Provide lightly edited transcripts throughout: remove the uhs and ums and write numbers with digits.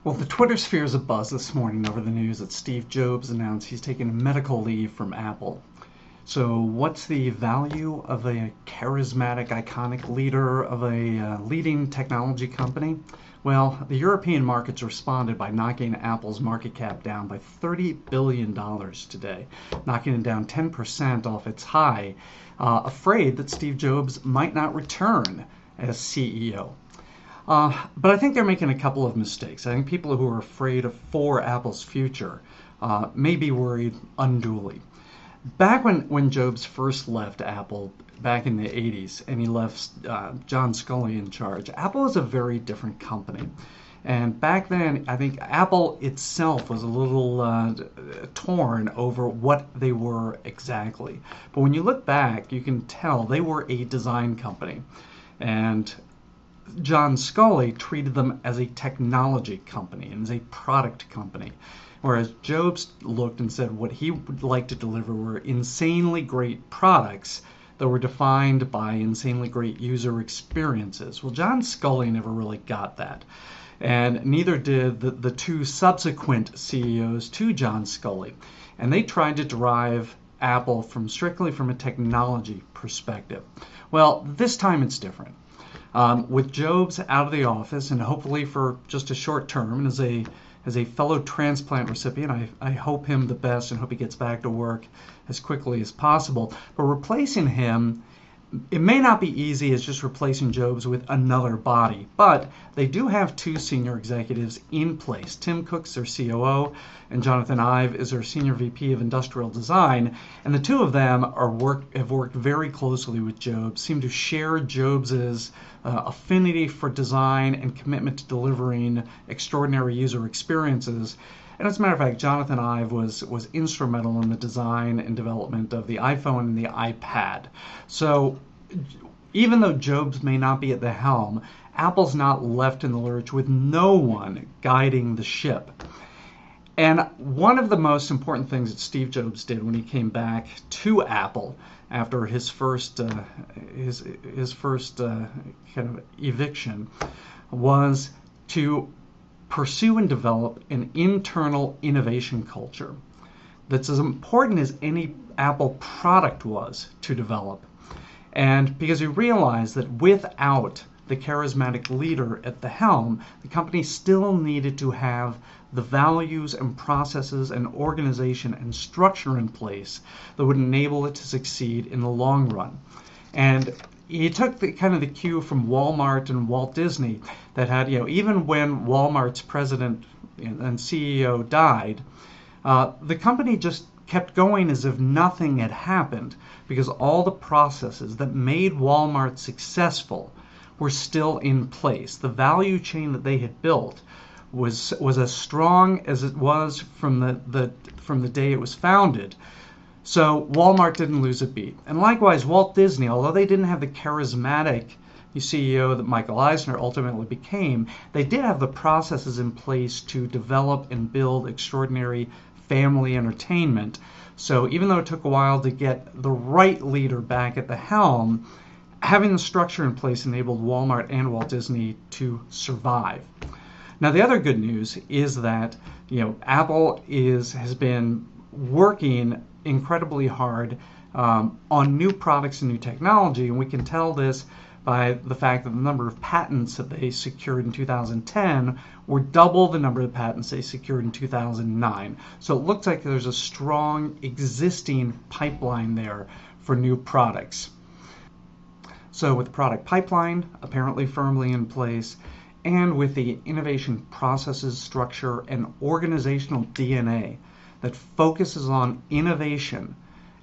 Well, the Twitter sphere is abuzz this morning over the news that Steve Jobs announced he's taking medical leave from Apple. So, what's the value of a charismatic, iconic leader of a leading technology company? Well, the European markets responded by knocking Apple's market cap down by $30 billion today, knocking it down 10% off its high, afraid that Steve Jobs might not return as CEO. But I think they're making a couple of mistakes. I think people who are afraid for Apple's future may be worried unduly. Back when Jobs first left Apple back in the 80s and he left John Sculley in charge, Apple was a very different company. And back then, I think Apple itself was a little torn over what they were exactly. But when you look back, you can tell they were a design company. And John Sculley treated them as a technology company and as a product company. Whereas Jobs looked and said what he would like to deliver were insanely great products that were defined by insanely great user experiences. Well, John Sculley never really got that. And neither did the two subsequent CEOs to John Sculley. And they tried to drive Apple strictly from a technology perspective. Well, this time it's different. With Jobs out of the office, and hopefully for just a short term, and as a fellow transplant recipient, I hope him the best and hope he gets back to work as quickly as possible. But replacing him, it may not be easy as just replacing Jobs with another body, but they do have two senior executives in place. Tim Cook's their COO, and Jonathan Ive is their Senior VP of Industrial Design, and the two of them have worked very closely with Jobs, seem to share Jobs's affinity for design and commitment to delivering extraordinary user experiences. And as a matter of fact, Jonathan Ive was instrumental in the design and development of the iPhone and the iPad. So even though Jobs may not be at the helm, Apple's not left in the lurch with no one guiding the ship. And one of the most important things that Steve Jobs did when he came back to Apple after his first kind of eviction was to pursue and develop an internal innovation culture that's as important as any Apple product was to develop. And because he realized that without the charismatic leader at the helm, the company still needed to have the values and processes and organization and structure in place that would enable it to succeed in the long run. And he took the kind of the cue from Walmart and Walt Disney that had, even when Walmart's president and CEO died, the company just kept going as if nothing had happened because all the processes that made Walmart successful were still in place. The value chain that they had built was as strong as it was from the day it was founded. So Walmart didn't lose a beat. And likewise, Walt Disney, although they didn't have the charismatic CEO that Michael Eisner ultimately became, they did have the processes in place to develop and build extraordinary family entertainment. So even though it took a while to get the right leader back at the helm, having the structure in place enabled Walmart and Walt Disney to survive. Now, the other good news is that Apple has been working incredibly hard on new products and new technology, and we can tell this by the fact that the number of patents that they secured in 2010 were double the number of patents they secured in 2009. So it looks like there's a strong existing pipeline there for new products. So with the product pipeline apparently firmly in place, and with the innovation processes, structure, and organizational DNA that focuses on innovation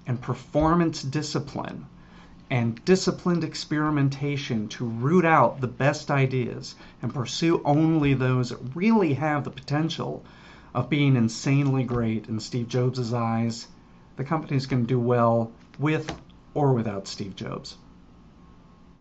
and performance discipline and disciplined experimentation to root out the best ideas and pursue only those that really have the potential of being insanely great in Steve Jobs' eyes, the company's going to do well with or without Steve Jobs.